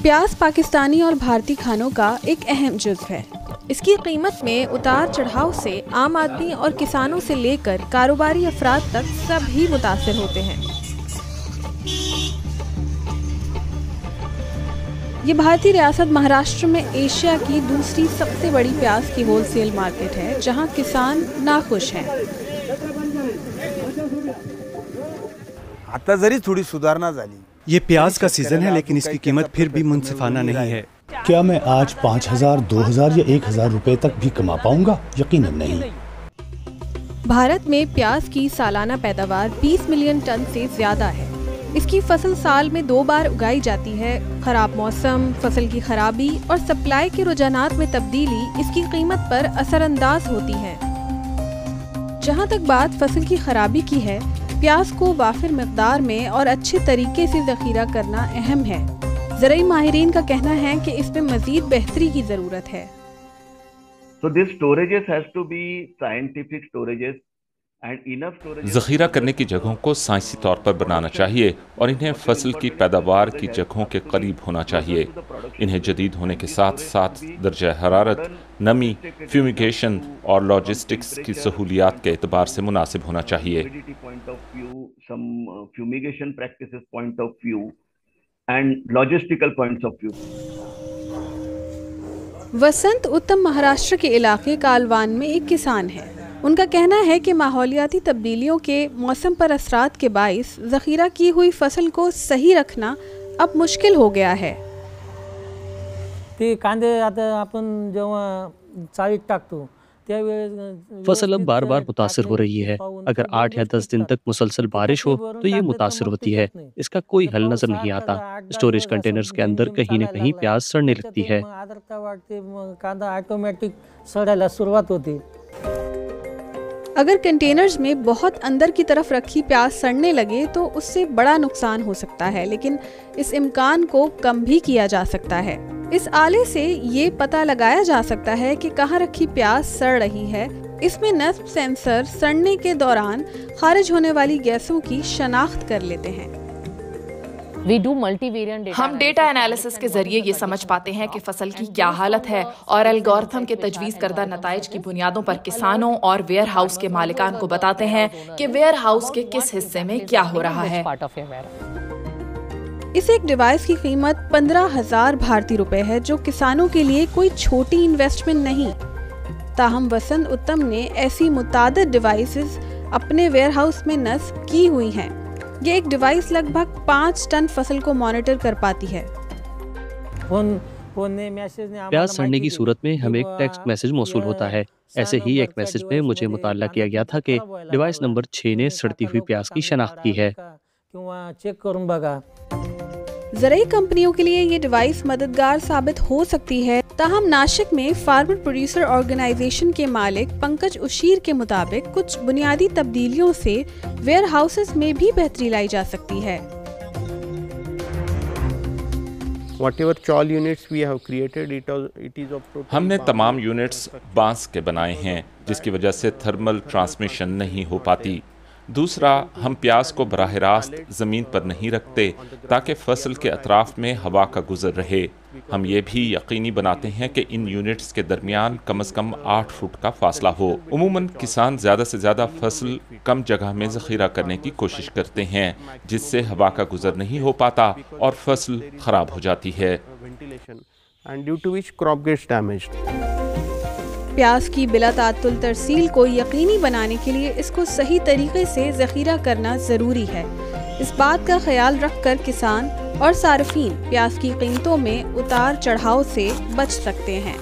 प्याज पाकिस्तानी और भारतीय खानों का एक अहम जुज़्व है। इसकी कीमत में उतार चढ़ाव से आम आदमी और किसानों से लेकर कारोबारी अफराद तक सभी मुतासिर होते हैं। ये भारतीय रियासत महाराष्ट्र में एशिया की दूसरी सबसे बड़ी प्याज की होलसेल मार्केट है, जहां किसान नाखुश हैं। आता जरी थोड़ी सुधारणा झाली। ये प्याज का सीजन है, लेकिन इसकी कीमत फिर भी मुनसिफाना नहीं है। क्या मैं आज 5,000, 2,000 या 1,000 रुपए तक भी कमा पाऊंगा? यकीनन नहीं। भारत में प्याज की सालाना पैदावार 20 मिलियन टन से ज्यादा है। इसकी फसल साल में 2 बार उगाई जाती है। खराब मौसम, फसल की खराबी और सप्लाई के रुझानात में तब्दीली इसकी कीमत पर असरअंदाज होती है। जहां तक बात फसल की खराबी की है, प्याज को वाफिर मिकदार में और अच्छे तरीके से जखीरा करना अहम है। ज़राई माहिरीन का कहना है कि इसमें मजीद बेहतरी की जरूरत है। जखीरा करने की जगहों को साइंसी तौर पर बनाना चाहिए और इन्हें फसल की पैदावार की जगहों के करीब होना चाहिए। इन्हें जदीद होने के साथ साथ दर्जा हरारत, नमी, फ्यूमिगेशन और लॉजिस्टिक्स की सहूलियात के एतबार से मुनासिब होना चाहिए। वसंत उत्तम महाराष्ट्र के इलाके कालवान में एक किसान है। उनका कहना है कि माहौलियाती तब्दीलियों के मौसम पर असरात के बाइस जखीरा की हुई फसल को सही रखना अब मुश्किल हो गया है। फसल अब बार बार मुतासिर हो रही है। अगर 8 या 10 दिन तक मुसलसल बारिश हो तो ये मुतासिर होती है। इसका कोई हल नजर नहीं आता। स्टोरेज कंटेनर्स के अंदर कहीं न कहीं प्याज सड़ने लगती है। अगर कंटेनर्स में बहुत अंदर की तरफ रखी प्याज सड़ने लगे तो उससे बड़ा नुकसान हो सकता है, लेकिन इस इम्कान को कम भी किया जा सकता है। इस आले से ये पता लगाया जा सकता है कि कहाँ रखी प्याज सड़ रही है। इसमें नस्ब सेंसर सड़ने के दौरान खारिज होने वाली गैसों की शनाख्त कर लेते हैं। हम डेटा एनालिसिस के जरिए ये समझ पाते हैं कि फसल की क्या हालत है और एल्गोरिथम के तजवीज़ करदा नताइज की बुनियादों पर किसानों और वेयर हाउस के मालिकान को बताते हैं कि वेयर हाउस के किस हिस्से में क्या हो रहा है। इस एक डिवाइस की कीमत 15,000 भारतीय रुपए है, जो किसानों के लिए कोई छोटी इन्वेस्टमेंट नहीं। ताहम वसंत उत्तम ने ऐसी मुतादिद डिवाइसेस अपने वेयर हाउस में नस्ब की हुई हैं। ये एक डिवाइस लगभग 5 टन फसल को मॉनिटर कर पाती है। प्याज सड़ने की सूरत में हमें एक टेक्स्ट मैसेज मौसूल होता है। ऐसे ही एक मैसेज में मुझे मुताल्ला किया गया था कि डिवाइस नंबर 6 ने सड़ती हुई प्याज की शनाख्त की है। ज़राई कंपनियों के लिए ये डिवाइस मददगार साबित हो सकती है। ताहम नाशिक में फार्मर प्रोड्यूसर ऑर्गेनाइजेशन के मालिक पंकज उशीर के मुताबिक कुछ बुनियादी तब्दीलियों से वेयर हाउसेस में भी बेहतरी लाई जा सकती है। हमने तमाम यूनिट्स बांस के बनाए हैं, जिसकी वजह से थर्मल ट्रांसमिशन नहीं हो पाती। दूसरा, हम प्याज को बराह रास्त ज़मीन पर नहीं रखते ताकि फसल के अतराफ में हवा का गुजर रहे। हम ये भी यकीनी बनाते हैं कि इन यूनिट्स के दरमियान कम से कम 8 फुट का फासला हो। उमूमन किसान ज़्यादा से ज़्यादा फसल कम जगह में ज़खीरा करने की कोशिश करते हैं, जिससे हवा का गुजर नहीं हो पाता और फसल ख़राब हो जाती है। प्याज की बिला तातुल तरसील को यकीनी बनाने के लिए इसको सही तरीके से ज़खीरा करना ज़रूरी है। इस बात का ख्याल रखकर किसान और सार्फिन प्याज की कीमतों में उतार चढ़ाव से बच सकते हैं।